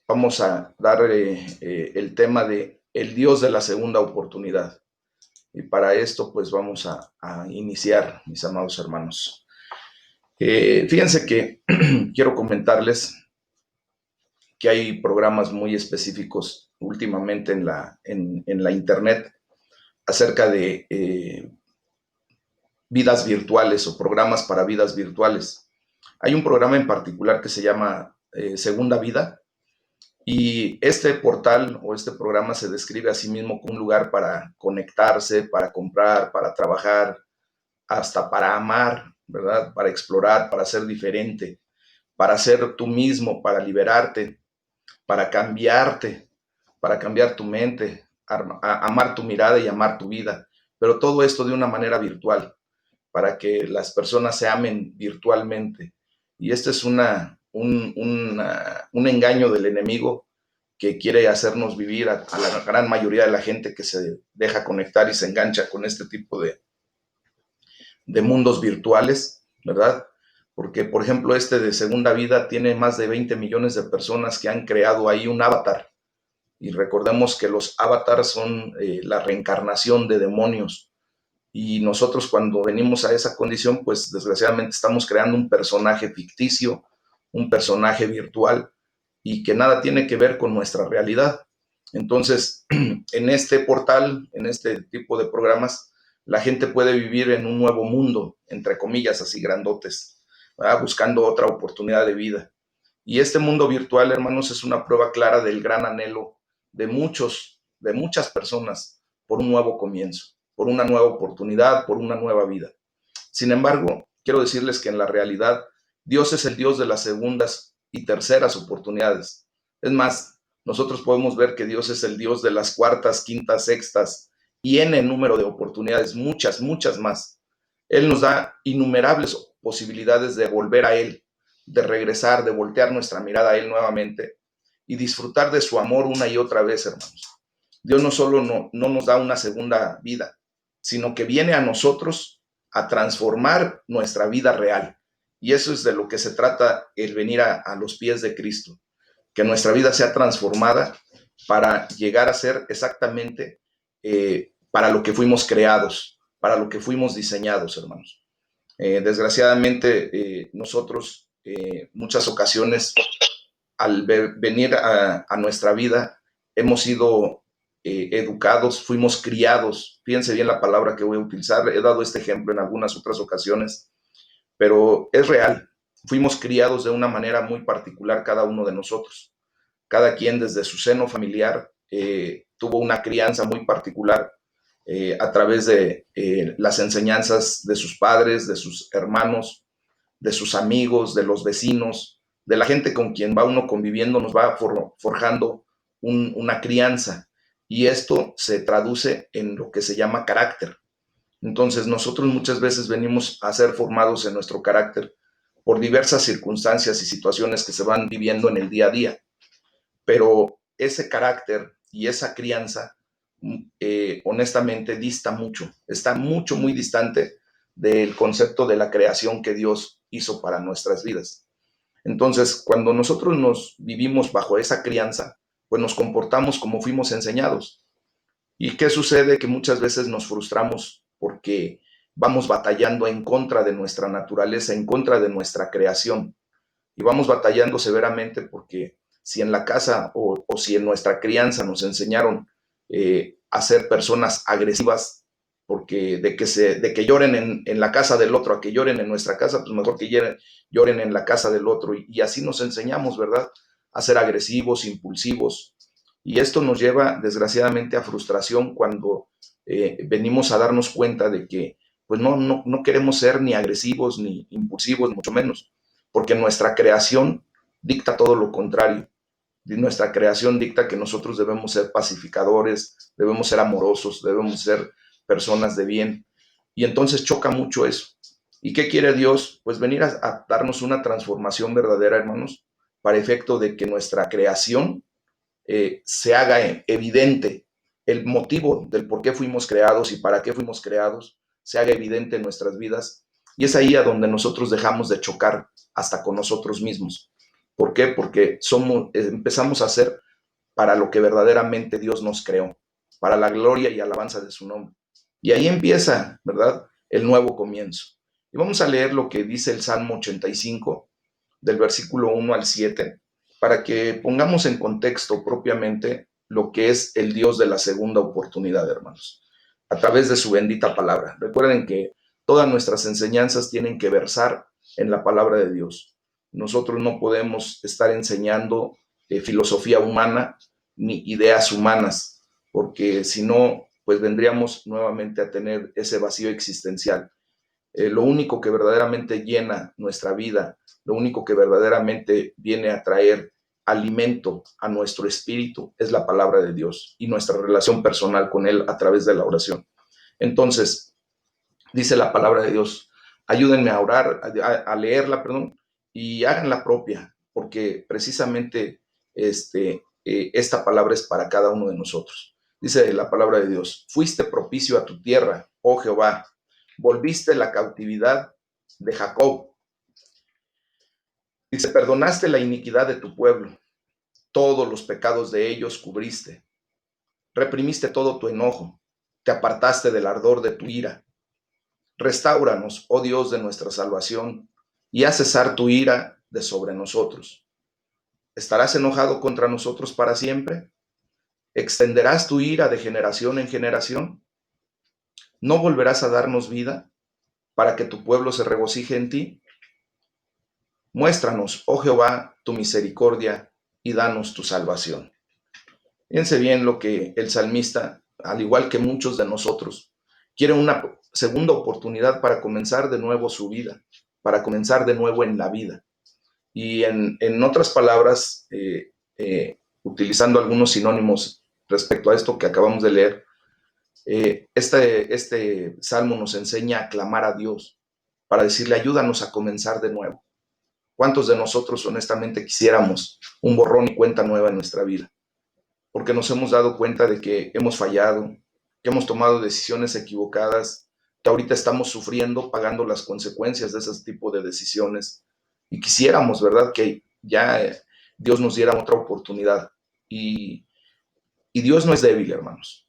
vamos a dar el tema de el Dios de la segunda oportunidad. Y para esto, pues vamos a iniciar, mis amados hermanos. Fíjense que quiero comentarles que hay programas muy específicos últimamente en la internet acerca de vidas virtuales o programas para vidas virtuales. Hay un programa en particular que se llama Segunda Vida, y este portal o este programa se describe a sí mismo como un lugar para conectarse, para comprar, para trabajar, hasta para amar, ¿verdad? Para explorar, para ser diferente, para ser tú mismo, para liberarte, para cambiar tu mente, amar tu mirada y amar tu vida. Pero todo esto de una manera virtual, para que las personas se amen virtualmente. Y este es un engaño del enemigo que quiere hacernos vivir a la gran mayoría de la gente que se deja conectar y se engancha con este tipo de mundos virtuales, ¿verdad? Porque, por ejemplo, este de Segunda Vida tiene más de 20 millones de personas que han creado ahí un avatar. Y recordemos que los avatars son la reencarnación de demonios. Y nosotros cuando venimos a esa condición, pues desgraciadamente estamos creando un personaje ficticio, un personaje virtual y que nada tiene que ver con nuestra realidad. Entonces, en este portal, en este tipo de programas, la gente puede vivir en un nuevo mundo, entre comillas, así grandotes, ¿verdad? Buscando otra oportunidad de vida. Y este mundo virtual, hermanos, es una prueba clara del gran anhelo de muchas personas por un nuevo comienzo, por una nueva oportunidad, por una nueva vida. Sin embargo, quiero decirles que en la realidad, Dios es el Dios de las segundas y terceras oportunidades. Es más, nosotros podemos ver que Dios es el Dios de las cuartas, quintas, sextas y n número de oportunidades, muchas, muchas más. Él nos da innumerables posibilidades de volver a Él, de regresar, de voltear nuestra mirada a Él nuevamente y disfrutar de su amor una y otra vez, hermanos. Dios no solo no nos da una segunda vida, sino que viene a nosotros a transformar nuestra vida real. Y eso es de lo que se trata el venir a los pies de Cristo, que nuestra vida sea transformada para llegar a ser exactamente para lo que fuimos creados, para lo que fuimos diseñados, hermanos. Desgraciadamente, nosotros muchas ocasiones al venir a nuestra vida hemos sido educados, fuimos criados. Fíjense bien la palabra que voy a utilizar. He dado este ejemplo en algunas otras ocasiones, pero es real. Fuimos criados de una manera muy particular cada uno de nosotros. Cada quien desde su seno familiar tuvo una crianza muy particular a través de las enseñanzas de sus padres, de sus hermanos, de sus amigos, de los vecinos, de la gente con quien va uno conviviendo, nos va forjando una crianza. Y esto se traduce en lo que se llama carácter. Entonces, nosotros muchas veces venimos a ser formados en nuestro carácter por diversas circunstancias y situaciones que se van viviendo en el día a día. Pero ese carácter y esa crianza, honestamente, dista mucho, está mucho, muy distante del concepto de la creación que Dios hizo para nuestras vidas. Entonces, cuando nosotros nos vivimos bajo esa crianza, pues nos comportamos como fuimos enseñados. ¿Y qué sucede? Que muchas veces nos frustramos porque vamos batallando en contra de nuestra naturaleza, en contra de nuestra creación. Y vamos batallando severamente porque si en la casa o si en nuestra crianza nos enseñaron a ser personas agresivas, porque de que lloren en la casa del otro a que lloren en nuestra casa, pues mejor que lloren en la casa del otro. Y así nos enseñamos, ¿verdad? A ser agresivos, impulsivos. Y esto nos lleva, desgraciadamente, a frustración cuando venimos a darnos cuenta de que pues no queremos ser ni agresivos, ni impulsivos, mucho menos, porque nuestra creación dicta todo lo contrario. Nuestra creación dicta que nosotros debemos ser pacificadores, debemos ser amorosos, debemos ser personas de bien. Y entonces choca mucho eso. ¿Y qué quiere Dios? Pues venir a darnos una transformación verdadera, hermanos, para efecto de que nuestra creación se haga evidente, el motivo del por qué fuimos creados y para qué fuimos creados, se haga evidente en nuestras vidas. Y es ahí a donde nosotros dejamos de chocar hasta con nosotros mismos. ¿Por qué? Porque empezamos a hacer para lo que verdaderamente Dios nos creó, para la gloria y alabanza de su nombre. Y ahí empieza, ¿verdad?, el nuevo comienzo. Y vamos a leer lo que dice el Salmo 85, del versículo 1 al 7, para que pongamos en contexto propiamente lo que es el Dios de la segunda oportunidad, hermanos, a través de su bendita palabra. Recuerden que todas nuestras enseñanzas tienen que versar en la palabra de Dios. Nosotros no podemos estar enseñando filosofía humana ni ideas humanas, porque si no, pues vendríamos nuevamente a tener ese vacío existencial. Lo único que verdaderamente llena nuestra vida, lo único que verdaderamente viene a traer alimento a nuestro espíritu es la palabra de Dios y nuestra relación personal con Él a través de la oración. Entonces, dice la palabra de Dios, ayúdenme a orar, a leerla, perdón, y háganla propia, porque precisamente esta palabra es para cada uno de nosotros. Dice la palabra de Dios, fuiste propicio a tu tierra, oh Jehová, volviste la cautividad de Jacob. Dice, perdonaste la iniquidad de tu pueblo, todos los pecados de ellos cubriste, reprimiste todo tu enojo, te apartaste del ardor de tu ira. Restáuranos, oh Dios de nuestra salvación, y haz cesar tu ira de sobre nosotros. ¿Estarás enojado contra nosotros para siempre? ¿Extenderás tu ira de generación en generación? ¿No volverás a darnos vida para que tu pueblo se regocije en ti? Muéstranos, oh Jehová, tu misericordia y danos tu salvación. Fíjense bien lo que el salmista, al igual que muchos de nosotros, quiere una segunda oportunidad para comenzar de nuevo su vida, para comenzar de nuevo en la vida. Y en otras palabras, utilizando algunos sinónimos respecto a esto que acabamos de leer, este salmo nos enseña a clamar a Dios para decirle, ayúdanos a comenzar de nuevo. ¿Cuántos de nosotros honestamente quisiéramos un borrón y cuenta nueva en nuestra vida? Porque nos hemos dado cuenta de que hemos fallado, que hemos tomado decisiones equivocadas, que ahorita estamos sufriendo, pagando las consecuencias de ese tipo de decisiones. Y quisiéramos, ¿verdad?, que ya Dios nos diera otra oportunidad. Y Dios no es débil, hermanos.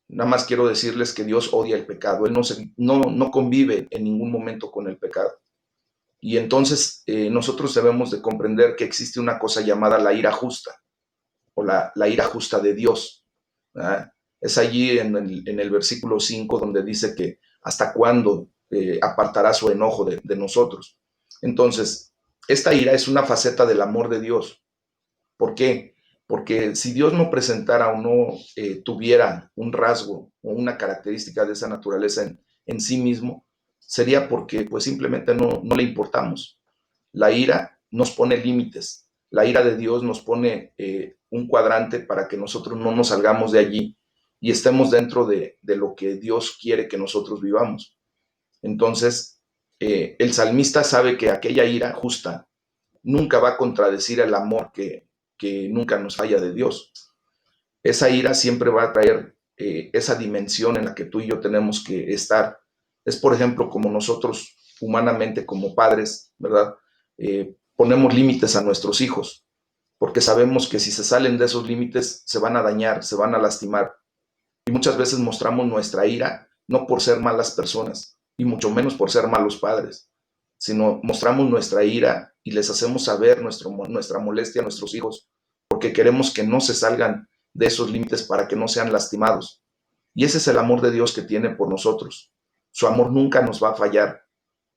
Nada más quiero decirles que Dios odia el pecado. Él no convive en ningún momento con el pecado. Y entonces nosotros debemos de comprender que existe una cosa llamada la ira justa o la ira justa de Dios. ¿Verdad? Es allí en el versículo 5 donde dice que hasta cuándo apartará su enojo de nosotros. Entonces, esta ira es una faceta del amor de Dios. ¿Por qué? Porque si Dios no presentara o no tuviera un rasgo o una característica de esa naturaleza en sí mismo, sería porque pues simplemente no le importamos. La ira nos pone límites. La ira de Dios nos pone un cuadrante para que nosotros no nos salgamos de allí y estemos dentro de lo que Dios quiere que nosotros vivamos. Entonces, el salmista sabe que aquella ira justa nunca va a contradecir el amor que nunca nos falla de Dios. Esa ira siempre va a traer esa dimensión en la que tú y yo tenemos que estar. Es, por ejemplo, como nosotros humanamente como padres, ¿verdad? Ponemos límites a nuestros hijos, porque sabemos que si se salen de esos límites se van a dañar, se van a lastimar. Y muchas veces mostramos nuestra ira no por ser malas personas, y mucho menos por ser malos padres, sino mostramos nuestra ira y les hacemos saber nuestra molestia a nuestros hijos, porque queremos que no se salgan de esos límites para que no sean lastimados. Y ese es el amor de Dios que tiene por nosotros. Su amor nunca nos va a fallar,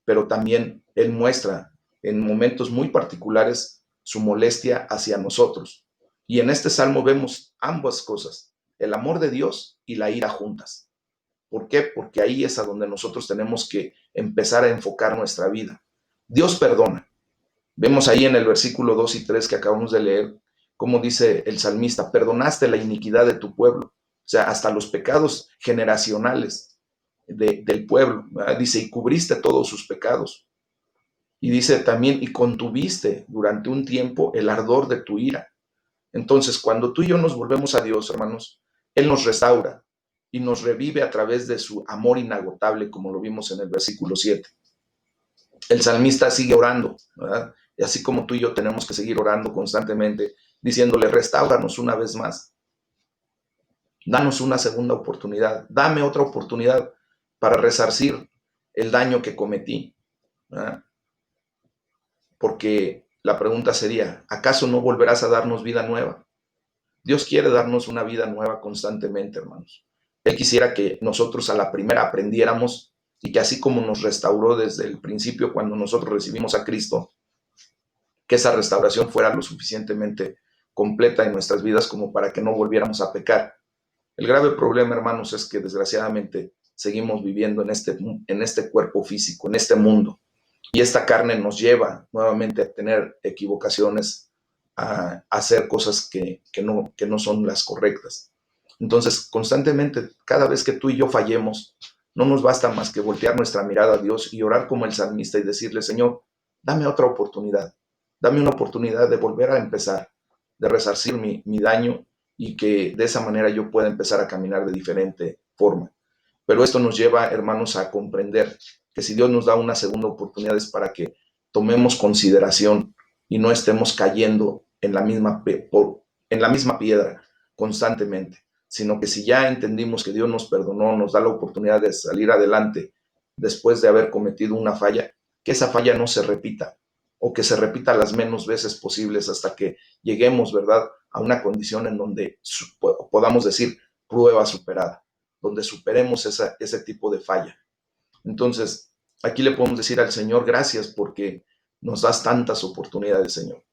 pero también Él muestra en momentos muy particulares su molestia hacia nosotros. Y en este salmo vemos ambas cosas, el amor de Dios y la ira juntas. ¿Por qué? Porque ahí es a donde nosotros tenemos que empezar a enfocar nuestra vida. Dios perdona. Vemos ahí en el versículo 2 y 3 que acabamos de leer, como dice el salmista, perdonaste la iniquidad de tu pueblo, o sea, hasta los pecados generacionales del pueblo, ¿verdad? Dice, y cubriste todos sus pecados. Y dice también, y contuviste durante un tiempo el ardor de tu ira. Entonces, cuando tú y yo nos volvemos a Dios, hermanos, Él nos restaura y nos revive a través de su amor inagotable, como lo vimos en el versículo 7. El salmista sigue orando, ¿verdad? Y así como tú y yo tenemos que seguir orando constantemente, diciéndole, restáuranos una vez más, danos una segunda oportunidad, dame otra oportunidad para resarcir el daño que cometí. ¿Verdad? Porque la pregunta sería, ¿acaso no volverás a darnos vida nueva? Dios quiere darnos una vida nueva constantemente, hermanos. Él quisiera que nosotros a la primera aprendiéramos y que así como nos restauró desde el principio cuando nosotros recibimos a Cristo, que esa restauración fuera lo suficientemente completa en nuestras vidas como para que no volviéramos a pecar. El grave problema, hermanos, es que desgraciadamente seguimos viviendo en este cuerpo físico, en este mundo. Y esta carne nos lleva nuevamente a tener equivocaciones, a hacer cosas que no son las correctas. Entonces, constantemente, cada vez que tú y yo fallemos, no nos basta más que voltear nuestra mirada a Dios y orar como el salmista y decirle, Señor, dame otra oportunidad, dame una oportunidad de volver a empezar, de resarcir mi daño y que de esa manera yo pueda empezar a caminar de diferente forma. Pero esto nos lleva, hermanos, a comprender que si Dios nos da una segunda oportunidad es para que tomemos consideración y no estemos cayendo en la misma piedra constantemente, sino que si ya entendimos que Dios nos perdonó, nos da la oportunidad de salir adelante después de haber cometido una falla, que esa falla no se repita o que se repita las menos veces posibles hasta que lleguemos, ¿verdad?, a una condición en donde podamos decir prueba superada, donde superemos ese tipo de falla. Entonces, aquí le podemos decir al Señor, gracias porque nos das tantas oportunidades, Señor.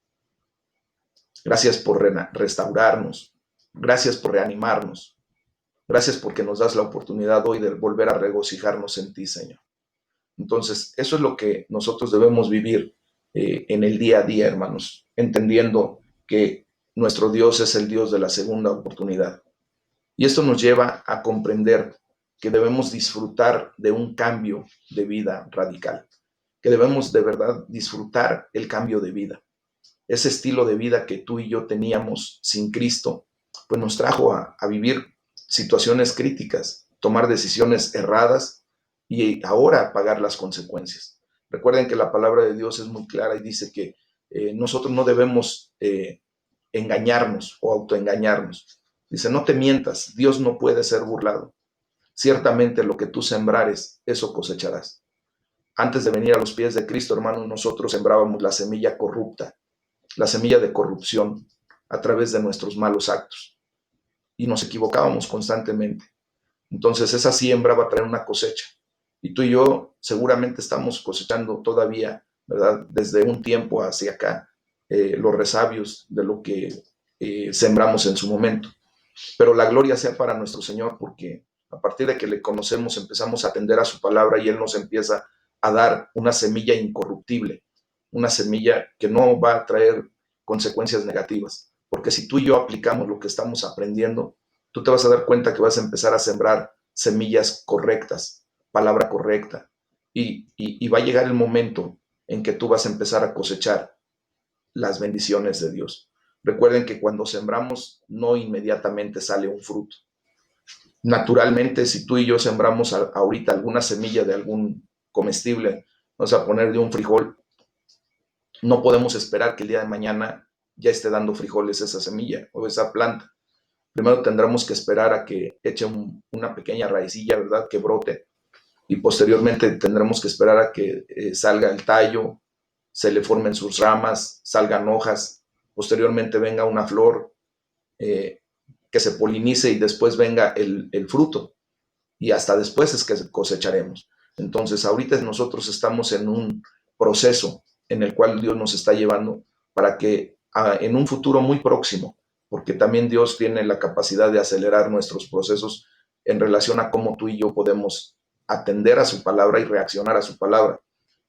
Gracias por restaurarnos. Gracias por reanimarnos. Gracias porque nos das la oportunidad hoy de volver a regocijarnos en ti, Señor. Entonces, eso es lo que nosotros debemos vivir en el día a día, hermanos, entendiendo que nuestro Dios es el Dios de la segunda oportunidad. Y esto nos lleva a comprender que debemos disfrutar de un cambio de vida radical, que debemos de verdad disfrutar el cambio de vida. Ese estilo de vida que tú y yo teníamos sin Cristo, pues nos trajo a vivir situaciones críticas, tomar decisiones erradas y ahora pagar las consecuencias. Recuerden que la palabra de Dios es muy clara y dice que nosotros no debemos engañarnos o autoengañarnos. Dice, no te mientas, Dios no puede ser burlado. Ciertamente lo que tú sembrares, eso cosecharás. Antes de venir a los pies de Cristo, hermano, nosotros sembrábamos la semilla corrupta, la semilla de corrupción a través de nuestros malos actos. Y nos equivocábamos constantemente. Entonces esa siembra va a traer una cosecha. Y tú y yo seguramente estamos cosechando todavía, ¿verdad? Desde un tiempo hacia acá, los resabios de lo que sembramos en su momento. Pero la gloria sea para nuestro Señor, porque a partir de que le conocemos empezamos a atender a su palabra y Él nos empieza a dar una semilla incorruptible, una semilla que no va a traer consecuencias negativas. Porque si tú y yo aplicamos lo que estamos aprendiendo, tú te vas a dar cuenta que vas a empezar a sembrar semillas correctas, palabra correcta, y va a llegar el momento en que tú vas a empezar a cosechar las bendiciones de Dios. Recuerden que cuando sembramos no inmediatamente sale un fruto. Naturalmente, si tú y yo sembramos ahorita alguna semilla de algún comestible, vamos a poner de un frijol, no podemos esperar que el día de mañana ya esté dando frijoles esa semilla o esa planta. Primero tendremos que esperar a que eche una pequeña raicilla, ¿verdad?, que brote. Y posteriormente tendremos que esperar a que salga el tallo, se le formen sus ramas, salgan hojas, posteriormente venga una flor, que se polinice y después venga el fruto. Y hasta después es que cosecharemos. Entonces, ahorita nosotros estamos en un proceso en el cual Dios nos está llevando para que en un futuro muy próximo, porque también Dios tiene la capacidad de acelerar nuestros procesos en relación a cómo tú y yo podemos atender a su palabra y reaccionar a su palabra.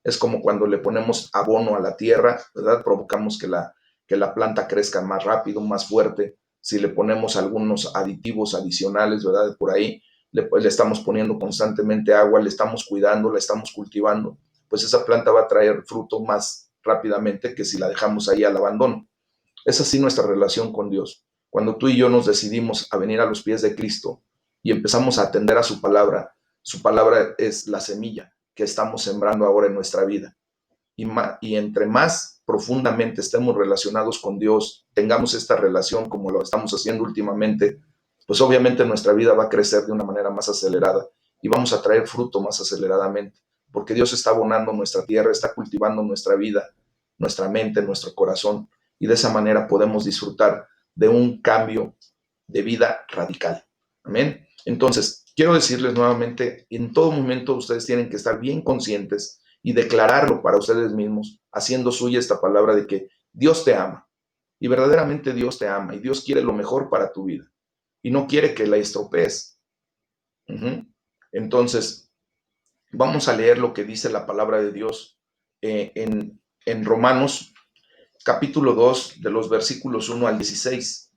Es como cuando le ponemos abono a la tierra, ¿verdad? Provocamos que la planta crezca más rápido, más fuerte. Si le ponemos algunos aditivos adicionales, ¿verdad?, por ahí, le estamos poniendo constantemente agua, le estamos cuidando, la estamos cultivando, pues esa planta va a traer fruto más rápidamente que si la dejamos ahí al abandono. Es así nuestra relación con Dios. Cuando tú y yo nos decidimos a venir a los pies de Cristo y empezamos a atender a su palabra es la semilla que estamos sembrando ahora en nuestra vida. y entre más profundamente estemos relacionados con Dios, tengamos esta relación como lo estamos haciendo últimamente, pues obviamente nuestra vida va a crecer de una manera más acelerada y vamos a traer fruto más aceleradamente, porque Dios está abonando nuestra tierra, está cultivando nuestra vida, nuestra mente, nuestro corazón, y de esa manera podemos disfrutar de un cambio de vida radical. Amén. Entonces, quiero decirles nuevamente, en todo momento ustedes tienen que estar bien conscientes y declararlo para ustedes mismos, haciendo suya esta palabra de que Dios te ama. Y verdaderamente Dios te ama y Dios quiere lo mejor para tu vida y no quiere que la estropees. Entonces, vamos a leer lo que dice la palabra de Dios en Romanos capítulo 2 de los versículos 1 al 16.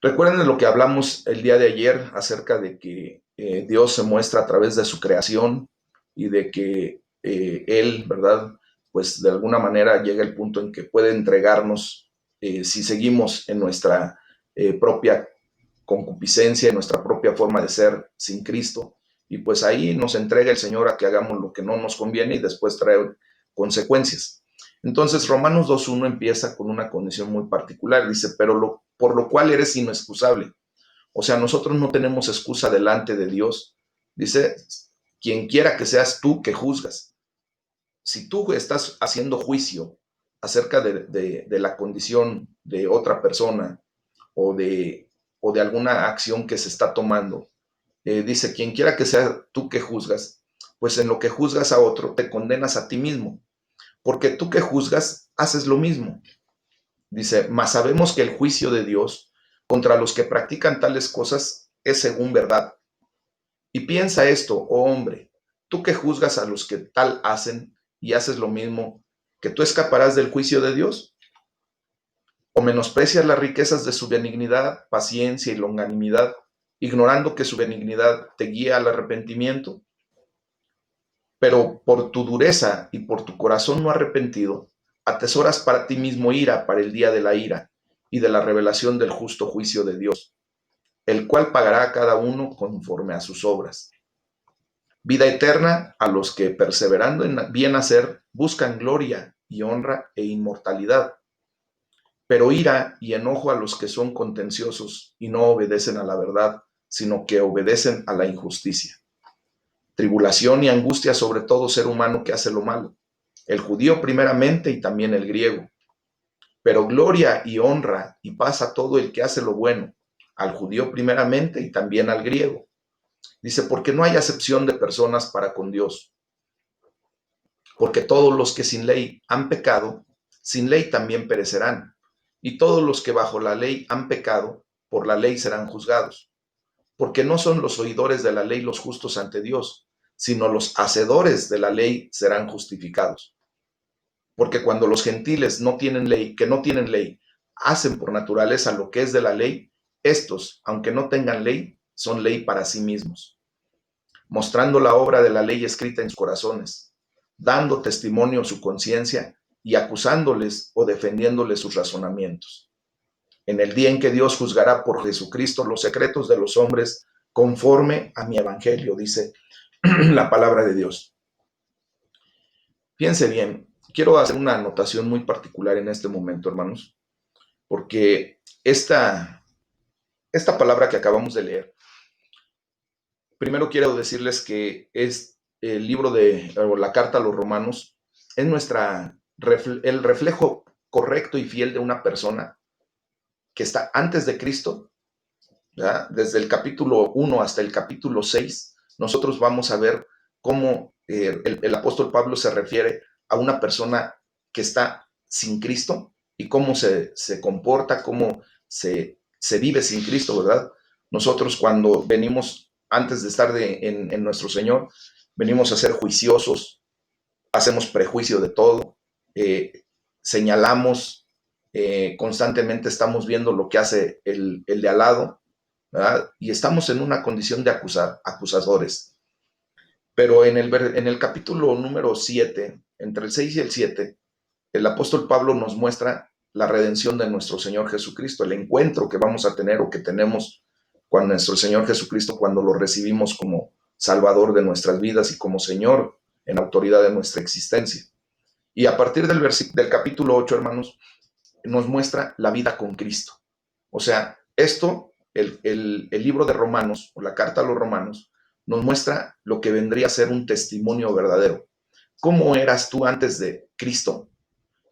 Recuerden de lo que hablamos el día de ayer acerca de que Dios se muestra a través de su creación y de que Él, ¿verdad? Pues de alguna manera llega el punto en que puede entregarnos si seguimos en nuestra propia concupiscencia, en nuestra propia forma de ser sin Cristo. Y pues ahí nos entrega el Señor a que hagamos lo que no nos conviene y después trae consecuencias. Entonces Romanos 2.1 empieza con una condición muy particular. Dice, pero por lo cual eres inexcusable. O sea, nosotros no tenemos excusa delante de Dios. Dice, quien quiera que seas tú que juzgas. Si tú estás haciendo juicio acerca de la condición de otra persona o de alguna acción que se está tomando, dice, quien quiera que sea tú que juzgas, pues en lo que juzgas a otro te condenas a ti mismo, porque tú que juzgas haces lo mismo. Dice, mas sabemos que el juicio de Dios contra los que practican tales cosas es según verdad. Y piensa esto, oh hombre, tú que juzgas a los que tal hacen y haces lo mismo, ¿que tú escaparás del juicio de Dios? ¿O menosprecias las riquezas de su benignidad, paciencia y longanimidad, ignorando que su benignidad te guía al arrepentimiento? Pero por tu dureza y por tu corazón no arrepentido, atesoras para ti mismo ira para el día de la ira y de la revelación del justo juicio de Dios, el cual pagará a cada uno conforme a sus obras. Vida eterna a los que, perseverando en bien hacer, buscan gloria y honra e inmortalidad. Pero ira y enojo a los que son contenciosos y no obedecen a la verdad, sino que obedecen a la injusticia. Tribulación y angustia sobre todo ser humano que hace lo malo, el judío primeramente y también el griego. Pero gloria y honra y paz a todo el que hace lo bueno, al judío primeramente y también al griego. Dice, porque no hay acepción de personas para con Dios, porque todos los que sin ley han pecado, sin ley también perecerán, y todos los que bajo la ley han pecado, por la ley serán juzgados. Porque no son los oidores de la ley los justos ante Dios, sino los hacedores de la ley serán justificados. Porque cuando los gentiles no tienen ley, que no tienen ley, hacen por naturaleza lo que es de la ley, estos, aunque no tengan ley, son ley para sí mismos, mostrando la obra de la ley escrita en sus corazones, dando testimonio su conciencia y acusándoles o defendiéndoles sus razonamientos. En el día en que Dios juzgará por Jesucristo los secretos de los hombres conforme a mi evangelio, dice la palabra de Dios. Fíjense bien, quiero hacer una anotación muy particular en este momento, hermanos, porque esta palabra que acabamos de leer, primero quiero decirles que es el libro o la carta a los romanos, es el reflejo correcto y fiel de una persona que está antes de Cristo, ¿verdad? Desde el capítulo 1 hasta el capítulo 6, nosotros vamos a ver cómo el apóstol Pablo se refiere a una persona que está sin Cristo y cómo se comporta, cómo se vive sin Cristo, ¿verdad? Nosotros cuando venimos, antes de estar en nuestro Señor, venimos a ser juiciosos, hacemos prejuicio de todo, señalamos, constantemente estamos viendo lo que hace el de al lado, ¿verdad? Y estamos en una condición de acusadores. Pero en el capítulo número 7, entre el 6 y el 7, el apóstol Pablo nos muestra la redención de nuestro Señor Jesucristo, el encuentro que vamos a tener o que tenemos con nuestro Señor Jesucristo cuando lo recibimos como Salvador de nuestras vidas y como Señor en autoridad de nuestra existencia. Y a partir del capítulo 8, hermanos, nos muestra la vida con Cristo. O sea, esto, el libro de Romanos, o la carta a los Romanos, nos muestra lo que vendría a ser un testimonio verdadero. ¿Cómo eras tú antes de Cristo?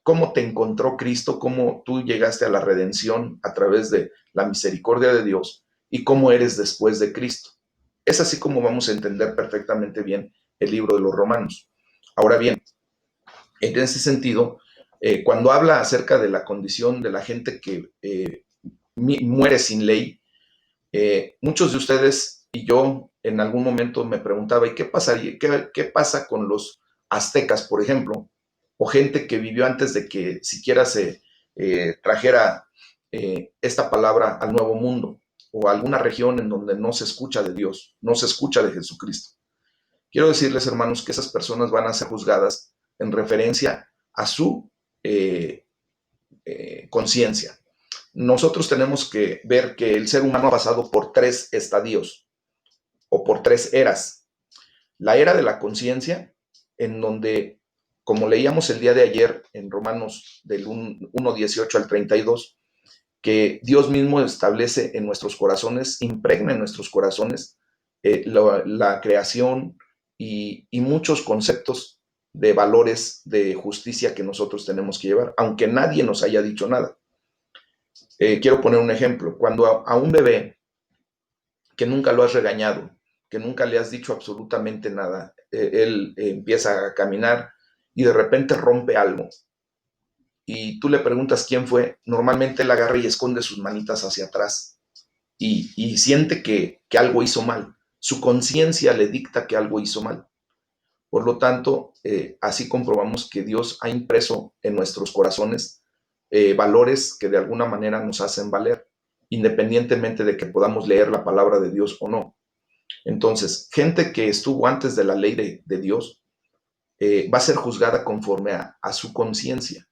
¿Cómo te encontró Cristo? ¿Cómo tú llegaste a la redención a través de la misericordia de Dios? ¿Y cómo eres después de Cristo? Es así como vamos a entender perfectamente bien el libro de los Romanos. Ahora bien, en ese sentido, cuando habla acerca de la condición de la gente que muere sin ley, muchos de ustedes y yo en algún momento me preguntaba, ¿y qué pasaría? ¿Qué pasa con los aztecas, por ejemplo? O gente que vivió antes de que siquiera se trajera esta palabra al Nuevo Mundo, o alguna región en donde no se escucha de Dios, no se escucha de Jesucristo. Quiero decirles, hermanos, que esas personas van a ser juzgadas en referencia a su eh, conciencia. Nosotros tenemos que ver que el ser humano ha pasado por tres estadios o por tres eras. La era de la conciencia, en donde, como leíamos el día de ayer en Romanos del 1:18 al 32, que Dios mismo establece en nuestros corazones, impregna en nuestros corazones la creación y muchos conceptos de valores de justicia que nosotros tenemos que llevar, aunque nadie nos haya dicho nada. Quiero poner un ejemplo. Cuando a un bebé que nunca lo has regañado, que nunca le has dicho absolutamente nada, él empieza a caminar y de repente rompe algo y tú le preguntas quién fue, normalmente él agarra y esconde sus manitas hacia atrás y siente que algo hizo mal. Su conciencia le dicta que algo hizo mal. Por lo tanto, así comprobamos que Dios ha impreso en nuestros corazones valores que de alguna manera nos hacen valer, independientemente de que podamos leer la palabra de Dios o no. Entonces, gente que estuvo antes de la ley de Dios va a ser juzgada conforme a su conciencia,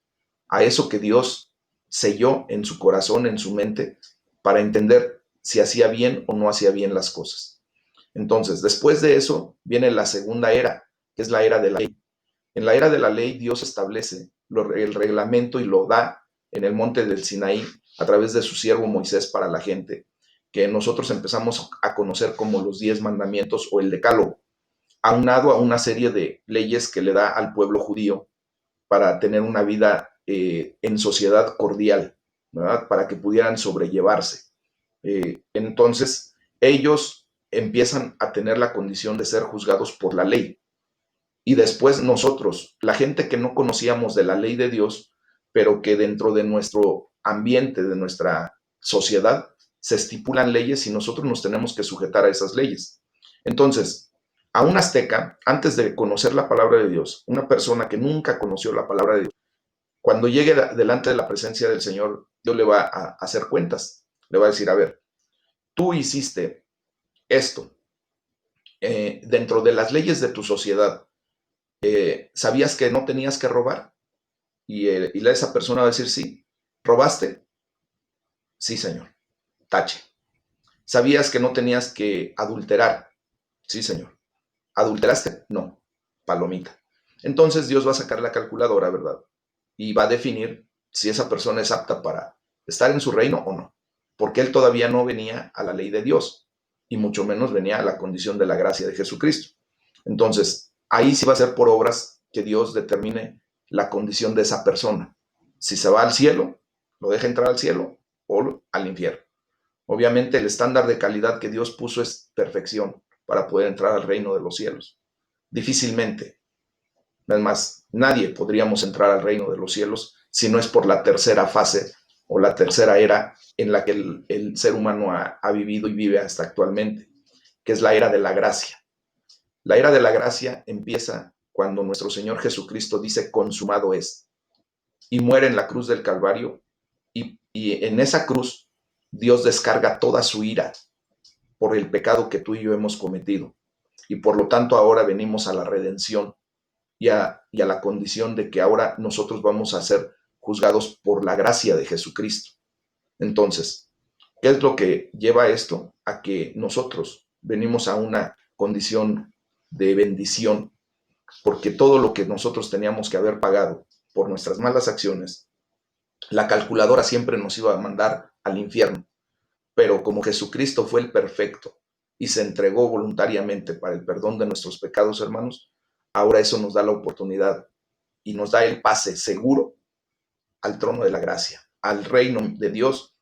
a eso que Dios selló en su corazón, en su mente, para entender si hacía bien o no hacía bien las cosas. Entonces, después de eso viene la segunda era, que es la era de la ley. En la era de la ley, Dios establece el reglamento y lo da en el monte del Sinaí a través de su siervo Moisés para la gente, que nosotros empezamos a conocer como los 10 mandamientos o el decálogo, aunado a una serie de leyes que le da al pueblo judío para tener una vida en sociedad cordial, ¿verdad? Para que pudieran sobrellevarse. Entonces, ellos empiezan a tener la condición de ser juzgados por la ley. Y después nosotros, la gente que no conocíamos de la ley de Dios, pero que dentro de nuestro ambiente, de nuestra sociedad, se estipulan leyes y nosotros nos tenemos que sujetar a esas leyes. Entonces, a un azteca, antes de conocer la palabra de Dios, una persona que nunca conoció la palabra de Dios, cuando llegue delante de la presencia del Señor, Dios le va a hacer cuentas. Le va a decir, a ver, tú hiciste esto dentro de las leyes de tu sociedad. ¿Sabías que no tenías que robar? Y esa persona va a decir, sí. ¿Robaste? Sí, señor. Tache. ¿Sabías que no tenías que adulterar? Sí, señor. ¿Adulteraste? No. Palomita. Entonces Dios va a sacar la calculadora, ¿verdad? Y va a definir si esa persona es apta para estar en su reino o no. Porque él todavía no venía a la ley de Dios y mucho menos venía a la condición de la gracia de Jesucristo. Entonces, ahí sí va a ser por obras que Dios determine la condición de esa persona. Si se va al cielo, lo deja entrar al cielo o al infierno. Obviamente el estándar de calidad que Dios puso es perfección para poder entrar al reino de los cielos. Difícilmente, es más, nadie podríamos entrar al reino de los cielos si no es por la tercera fase o la tercera era en la que el ser humano ha vivido y vive hasta actualmente, que es la era de la gracia. La era de la gracia empieza cuando nuestro Señor Jesucristo dice consumado es y muere en la cruz del Calvario y en esa cruz Dios descarga toda su ira por el pecado que tú y yo hemos cometido y por lo tanto ahora venimos a la redención y a la condición de que ahora nosotros vamos a ser juzgados por la gracia de Jesucristo. Entonces, ¿qué es lo que lleva esto? A que nosotros venimos a una condición de bendición, porque todo lo que nosotros teníamos que haber pagado por nuestras malas acciones, la calculadora siempre nos iba a mandar al infierno. Pero como Jesucristo fue el perfecto y se entregó voluntariamente para el perdón de nuestros pecados, hermanos, ahora eso nos da la oportunidad y nos da el pase seguro al trono de la gracia, al reino de Dios,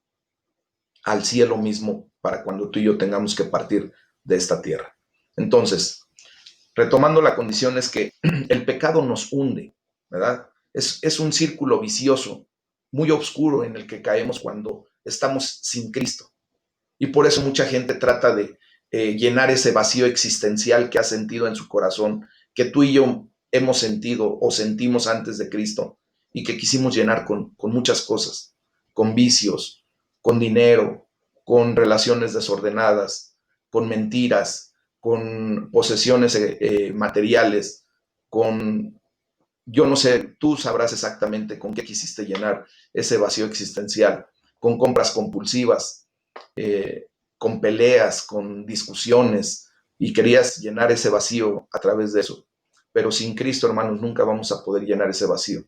al cielo mismo, para cuando tú y yo tengamos que partir de esta tierra. Entonces, retomando la condición es que el pecado nos hunde, ¿verdad? Es un círculo vicioso, muy oscuro en el que caemos cuando estamos sin Cristo. Y por eso mucha gente trata de llenar ese vacío existencial que ha sentido en su corazón, que tú y yo hemos sentido o sentimos antes de Cristo y que quisimos llenar con muchas cosas, con vicios, con dinero, con relaciones desordenadas, con mentiras, con posesiones materiales, con, yo no sé, tú sabrás exactamente con qué quisiste llenar ese vacío existencial, con compras compulsivas, con peleas, con discusiones, y querías llenar ese vacío a través de eso. Pero sin Cristo, hermanos, nunca vamos a poder llenar ese vacío.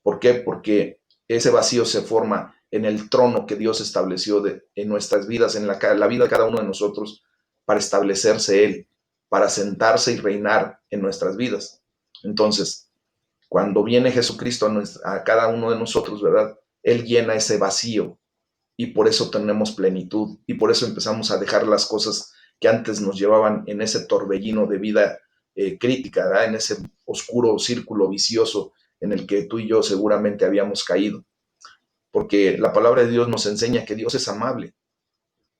¿Por qué? Porque ese vacío se forma en el trono que Dios estableció en nuestras vidas, en la vida de cada uno de nosotros, para establecerse Él, para sentarse y reinar en nuestras vidas. Entonces, cuando viene Jesucristo a cada uno de nosotros, ¿verdad? Él llena ese vacío y por eso tenemos plenitud y por eso empezamos a dejar las cosas que antes nos llevaban en ese torbellino de vida crítica, ¿verdad? En ese oscuro círculo vicioso en el que tú y yo seguramente habíamos caído. Porque la palabra de Dios nos enseña que Dios es amable,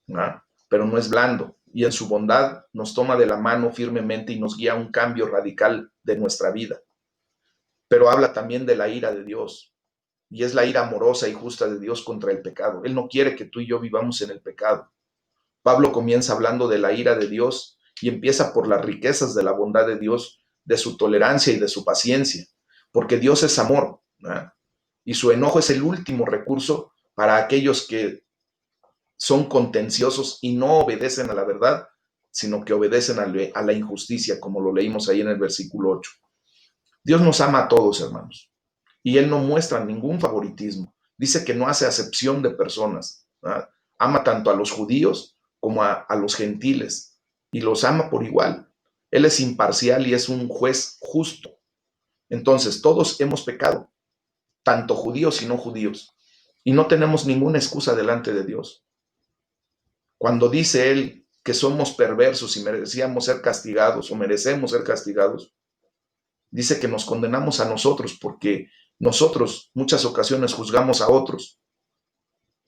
¿verdad? Pero no es blando. Y en su bondad nos toma de la mano firmemente y nos guía a un cambio radical de nuestra vida. Pero habla también de la ira de Dios. Y es la ira amorosa y justa de Dios contra el pecado. Él no quiere que tú y yo vivamos en el pecado. Pablo comienza hablando de la ira de Dios y empieza por las riquezas de la bondad de Dios, de su tolerancia y de su paciencia, porque Dios es amor, ¿verdad? Y su enojo es el último recurso para aquellos que son contenciosos y no obedecen a la verdad, sino que obedecen a la injusticia, como lo leímos ahí en el versículo 8. Dios nos ama a todos, hermanos, y Él no muestra ningún favoritismo. Dice que no hace acepción de personas, ¿verdad? Ama tanto a los judíos como a los gentiles y los ama por igual. Él es imparcial y es un juez justo. Entonces, todos hemos pecado, tanto judíos y no judíos, y no tenemos ninguna excusa delante de Dios. Cuando dice Él que somos perversos y merecíamos ser castigados o merecemos ser castigados, dice que nos condenamos a nosotros porque nosotros muchas ocasiones juzgamos a otros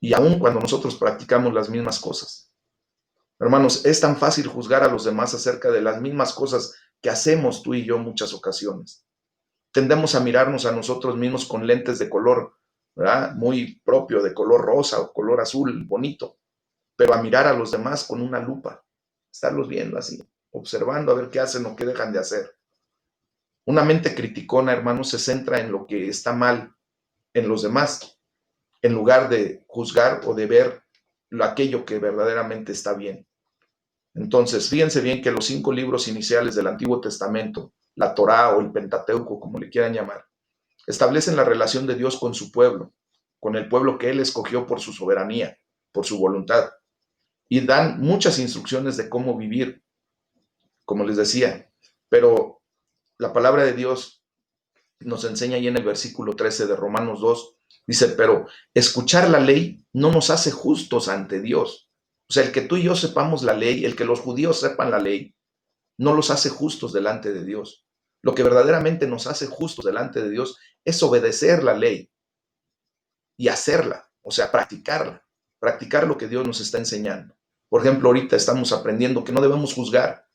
y aun cuando nosotros practicamos las mismas cosas. Hermanos, es tan fácil juzgar a los demás acerca de las mismas cosas que hacemos tú y yo muchas ocasiones. Tendemos a mirarnos a nosotros mismos con lentes de color, ¿verdad? Muy propio, de color rosa o color azul, bonito, pero a mirar a los demás con una lupa, estarlos viendo así, observando a ver qué hacen o qué dejan de hacer. Una mente criticona, hermanos, se centra en lo que está mal en los demás, en lugar de juzgar o de ver aquello que verdaderamente está bien. Entonces, fíjense bien que los 5 libros iniciales del Antiguo Testamento, la Torá o el Pentateuco, como le quieran llamar, establecen la relación de Dios con su pueblo, con el pueblo que Él escogió por su soberanía, por su voluntad, y dan muchas instrucciones de cómo vivir, como les decía, pero la palabra de Dios nos enseña ahí en el versículo 13 de Romanos 2, dice, pero escuchar la ley no nos hace justos ante Dios. O sea, el que tú y yo sepamos la ley, el que los judíos sepan la ley, no los hace justos delante de Dios. Lo que verdaderamente nos hace justos delante de Dios es obedecer la ley y hacerla, o sea, practicarla, practicar lo que Dios nos está enseñando. Por ejemplo, ahorita estamos aprendiendo que no debemos juzgar.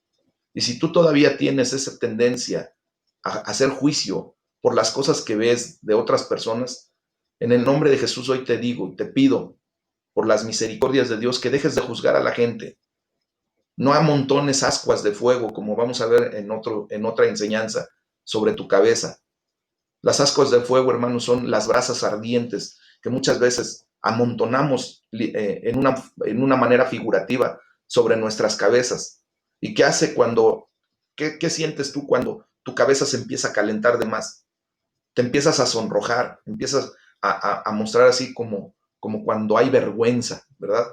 Y si tú todavía tienes esa tendencia a hacer juicio por las cosas que ves de otras personas, en el nombre de Jesús hoy te digo, te pido por las misericordias de Dios que dejes de juzgar a la gente. No amontones ascuas de fuego, como vamos a ver en otra enseñanza sobre tu cabeza. Las ascuas de fuego, hermanos, son las brasas ardientes que muchas veces amontonamos en una manera figurativa sobre nuestras cabezas. ¿Y qué hace qué sientes tú cuando tu cabeza se empieza a calentar de más, te empiezas a sonrojar, empiezas a mostrar así como cuando hay vergüenza, ¿verdad?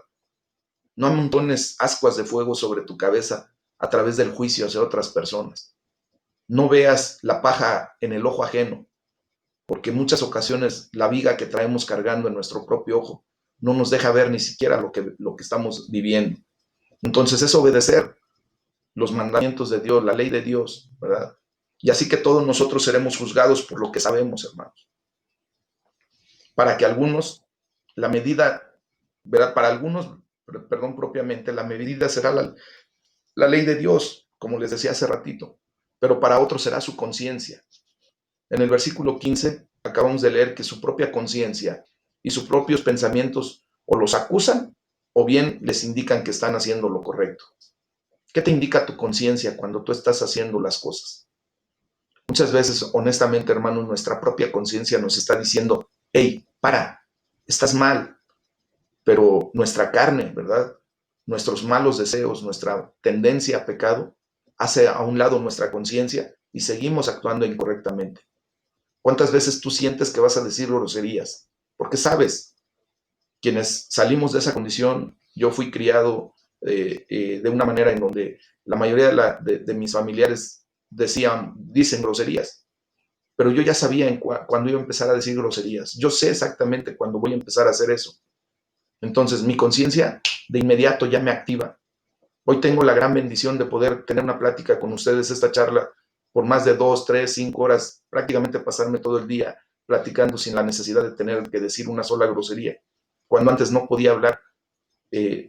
No amontones ascuas de fuego sobre tu cabeza a través del juicio hacia otras personas. No veas la paja en el ojo ajeno, porque en muchas ocasiones la viga que traemos cargando en nuestro propio ojo no nos deja ver ni siquiera lo que estamos viviendo. Entonces es obedecer los mandamientos de Dios, la ley de Dios, ¿verdad? Y así que todos nosotros seremos juzgados por lo que sabemos, hermanos. Para que algunos, la medida, ¿verdad? Para algunos, perdón, propiamente, la medida será la ley de Dios, como les decía hace ratito, pero para otros será su conciencia. En el versículo 15 acabamos de leer que su propia conciencia y sus propios pensamientos o los acusan o bien les indican que están haciendo lo correcto. ¿Qué te indica tu conciencia cuando tú estás haciendo las cosas? Muchas veces, honestamente, hermanos, nuestra propia conciencia nos está diciendo, hey, para, estás mal, pero nuestra carne, ¿verdad? Nuestros malos deseos, nuestra tendencia a pecado, hace a un lado nuestra conciencia y seguimos actuando incorrectamente. ¿Cuántas veces tú sientes que vas a decir groserías? Porque sabes, quienes salimos de esa condición, yo fui criado de una manera en donde la mayoría de mis familiares dicen groserías, pero yo ya sabía cuando iba a empezar a decir groserías. Yo sé exactamente cuándo voy a empezar a hacer eso. Entonces mi conciencia de inmediato ya me activa. Hoy tengo la gran bendición de poder tener una plática con ustedes, esta charla, por más de 2, 3, 5 horas, prácticamente pasarme todo el día platicando sin la necesidad de tener que decir una sola grosería, cuando antes no podía hablar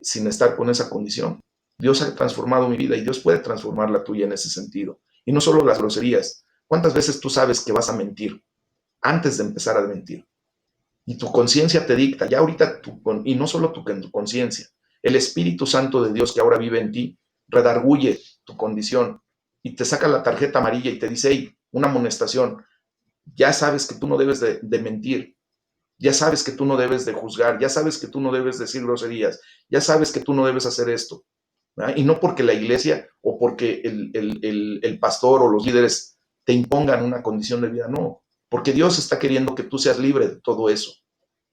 sin estar con esa condición. Dios ha transformado mi vida y Dios puede transformar la tuya en ese sentido. Y no solo las groserías. ¿Cuántas veces tú sabes que vas a mentir antes de empezar a mentir? Y tu conciencia te dicta, ya ahorita, y no solo tu conciencia, el Espíritu Santo de Dios que ahora vive en ti, redarguye tu condición y te saca la tarjeta amarilla y te dice, hey, una amonestación, ya sabes que tú no debes de mentir, ya sabes que tú no debes de juzgar, ya sabes que tú no debes decir groserías, ya sabes que tú no debes hacer esto. ¿Verdad? Y no porque la iglesia o porque el pastor o los líderes te impongan una condición de vida, no, porque Dios está queriendo que tú seas libre de todo eso.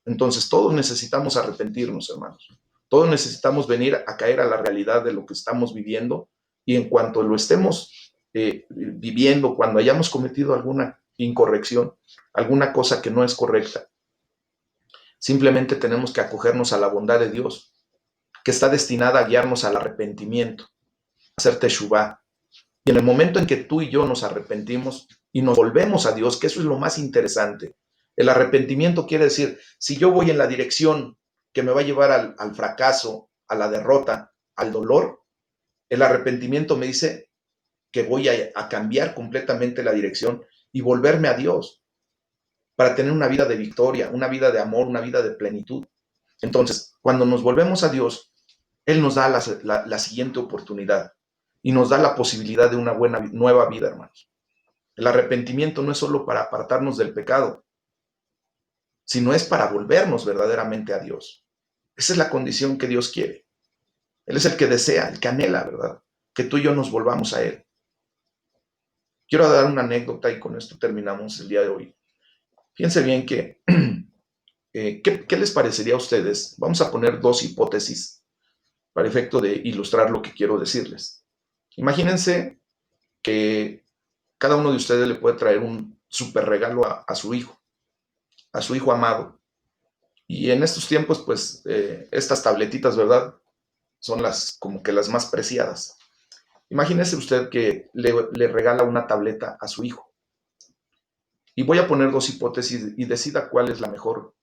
Entonces, todos necesitamos arrepentirnos, hermanos. Todos necesitamos venir a caer a la realidad de lo que estamos viviendo y en cuanto lo estemos viviendo, cuando hayamos cometido alguna incorrección, alguna cosa que no es correcta, simplemente tenemos que acogernos a la bondad de Dios, que está destinada a guiarnos al arrepentimiento, a hacer teshuvá. Y en el momento en que tú y yo nos arrepentimos y nos volvemos a Dios, que eso es lo más interesante. El arrepentimiento quiere decir, si yo voy en la dirección que me va a llevar al fracaso, a la derrota, al dolor, el arrepentimiento me dice que voy a cambiar completamente la dirección y volverme a Dios para tener una vida de victoria, una vida de amor, una vida de plenitud. Entonces, cuando nos volvemos a Dios, Él nos da la siguiente oportunidad y nos da la posibilidad de una buena, nueva vida, hermanos. El arrepentimiento no es solo para apartarnos del pecado, sino es para volvernos verdaderamente a Dios. Esa es la condición que Dios quiere. Él es el que desea, el que anhela, ¿verdad? Que tú y yo nos volvamos a Él. Quiero dar una anécdota y con esto terminamos el día de hoy. Fíjense bien que, ¿qué les parecería a ustedes? Vamos a poner dos hipótesis para efecto de ilustrar lo que quiero decirles. Imagínense que cada uno de ustedes le puede traer un súper regalo a su hijo amado. Y en estos tiempos, pues, estas tabletitas, ¿verdad? Son como que las más preciadas. Imagínese usted que le regala una tableta a su hijo. Y voy a poner dos hipótesis y decida cuál es la mejor,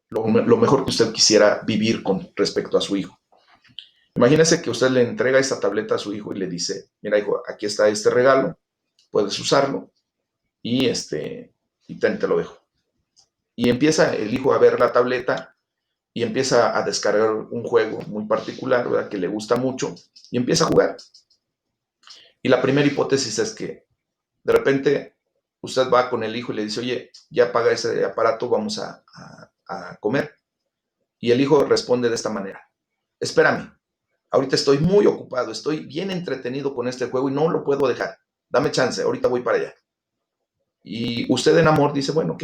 lo mejor que usted quisiera vivir con respecto a su hijo. Imagínese que usted le entrega esta tableta a su hijo y le dice, mira hijo, aquí está este regalo, puedes usarlo y te lo dejo. Y empieza el hijo a ver la tableta y empieza a descargar un juego muy particular, ¿verdad? Que le gusta mucho y empieza a jugar. Y la primera hipótesis es que de repente usted va con el hijo y le dice, oye, ya apaga ese aparato, vamos a comer. Y el hijo responde de esta manera, espérame, ahorita estoy muy ocupado, estoy bien entretenido con este juego y no lo puedo dejar. dame chance, ahorita voy para allá. Y usted en amor dice, bueno, ok.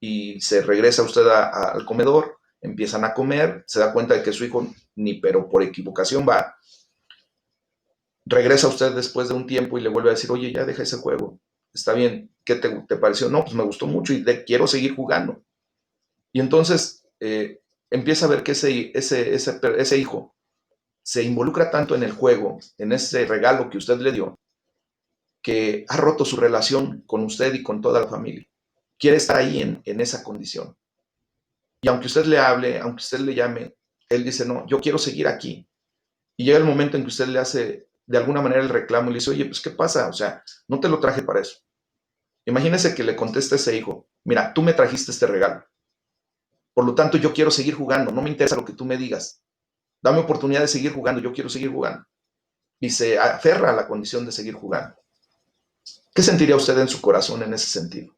Y se regresa usted al comedor, empiezan a comer, se da cuenta de que su hijo ni pero por equivocación va. Regresa usted después de un tiempo y le vuelve a decir, oye, ya deja ese juego, está bien, ¿qué te pareció? No, pues me gustó mucho y quiero seguir jugando. Y entonces empieza a ver que ese hijo se involucra tanto en el juego, en ese regalo que usted le dio, que ha roto su relación con usted y con toda la familia. Quiere estar ahí en esa condición. Y aunque usted le hable, aunque usted le llame, él dice, no, yo quiero seguir aquí. Y llega el momento en que usted le hace de alguna manera el reclamo y le dice, oye, pues ¿qué pasa? O sea, no te lo traje para eso. Imagínese que le conteste a ese hijo, mira, tú me trajiste este regalo. Por lo tanto, yo quiero seguir jugando. No me interesa lo que tú me digas. Dame oportunidad de seguir jugando. Yo quiero seguir jugando. Y se aferra a la condición de seguir jugando. ¿Qué sentiría usted en su corazón en ese sentido?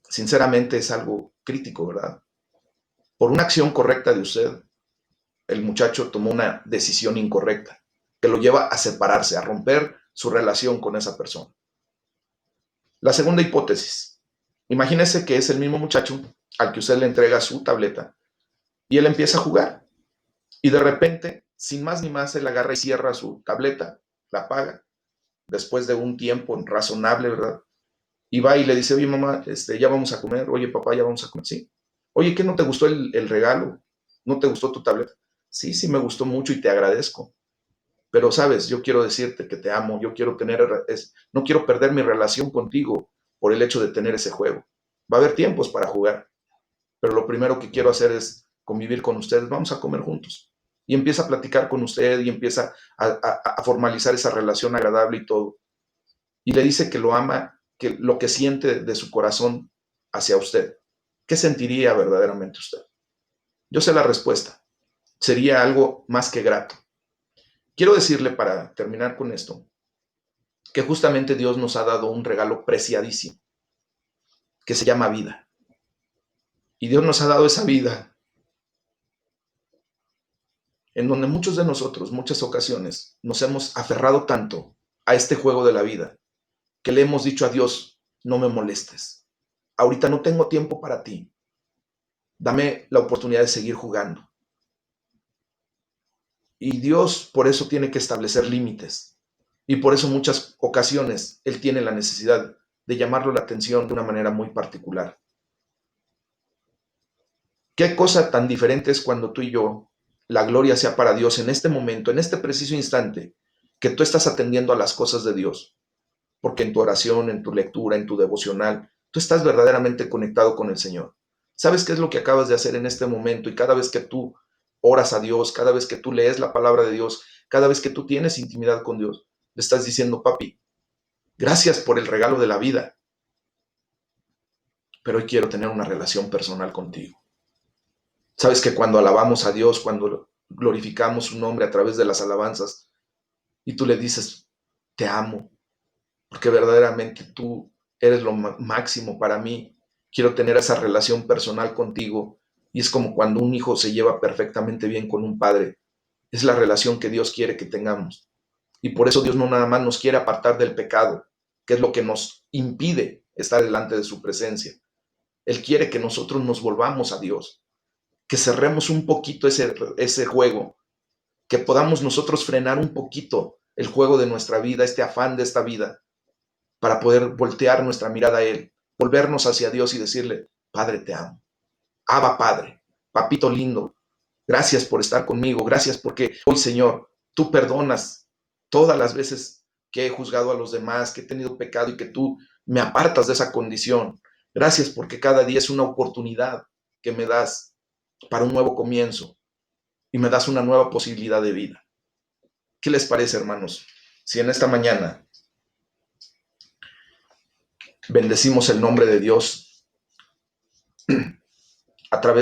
Sinceramente es algo crítico, ¿verdad? Por una acción correcta de usted, el muchacho tomó una decisión incorrecta que lo lleva a separarse, a romper su relación con esa persona. La segunda hipótesis. Imagínese que es el mismo muchacho al que usted le entrega su tableta y él empieza a jugar. Y de repente, sin más ni más, él agarra y cierra su tableta, la apaga, después de un tiempo razonable, ¿verdad? Y va y le dice, oye, mamá, ya vamos a comer. Oye, papá, ya vamos a comer. Sí. Oye, ¿qué no te gustó el regalo? ¿No te gustó tu tableta? Sí, sí, me gustó mucho y te agradezco. Pero, sabes, yo quiero decirte que te amo. Yo quiero no quiero perder mi relación contigo por el hecho de tener ese juego. Va a haber tiempos para jugar, pero lo primero que quiero hacer es convivir con ustedes. Vamos a comer juntos. Y empieza a platicar con usted y empieza a formalizar esa relación agradable y todo. Y le dice que lo ama, que lo que siente de su corazón hacia usted. ¿Qué sentiría verdaderamente usted? Yo sé la respuesta. Sería algo más que grato. Quiero decirle para terminar con esto, que justamente Dios nos ha dado un regalo preciadísimo, que se llama vida. Y Dios nos ha dado esa vida en donde muchos de nosotros, muchas ocasiones, nos hemos aferrado tanto a este juego de la vida, que le hemos dicho a Dios, no me molestes. Ahorita no tengo tiempo para ti. Dame la oportunidad de seguir jugando. Y Dios por eso tiene que establecer límites. Y por eso muchas ocasiones Él tiene la necesidad de llamarlo la atención de una manera muy particular. Qué cosa tan diferente es cuando tú y yo, la gloria sea para Dios en este momento, en este preciso instante, que tú estás atendiendo a las cosas de Dios. Porque en tu oración, en tu lectura, en tu devocional, tú estás verdaderamente conectado con el Señor. ¿Sabes qué es lo que acabas de hacer en este momento? Y cada vez que tú oras a Dios, cada vez que tú lees la palabra de Dios, cada vez que tú tienes intimidad con Dios, le estás diciendo, papi, gracias por el regalo de la vida, pero hoy quiero tener una relación personal contigo. Sabes que cuando alabamos a Dios, cuando glorificamos su nombre a través de las alabanzas, y tú le dices, te amo, porque verdaderamente tú eres lo máximo para mí, quiero tener esa relación personal contigo, y es como cuando un hijo se lleva perfectamente bien con un padre, es la relación que Dios quiere que tengamos. Y por eso Dios no nada más nos quiere apartar del pecado, que es lo que nos impide estar delante de su presencia. Él quiere que nosotros nos volvamos a Dios, que cerremos un poquito ese juego, que podamos nosotros frenar un poquito el juego de nuestra vida, este afán de esta vida, para poder voltear nuestra mirada a Él, volvernos hacia Dios y decirle, Padre, te amo. Abba, Padre, papito lindo, gracias por estar conmigo, gracias porque hoy, Señor, tú perdonas todas las veces que he juzgado a los demás, que he tenido pecado y que tú me apartas de esa condición. Gracias porque cada día es una oportunidad que me das para un nuevo comienzo y me das una nueva posibilidad de vida. ¿Qué les parece, hermanos? Si en esta mañana bendecimos el nombre de Dios a través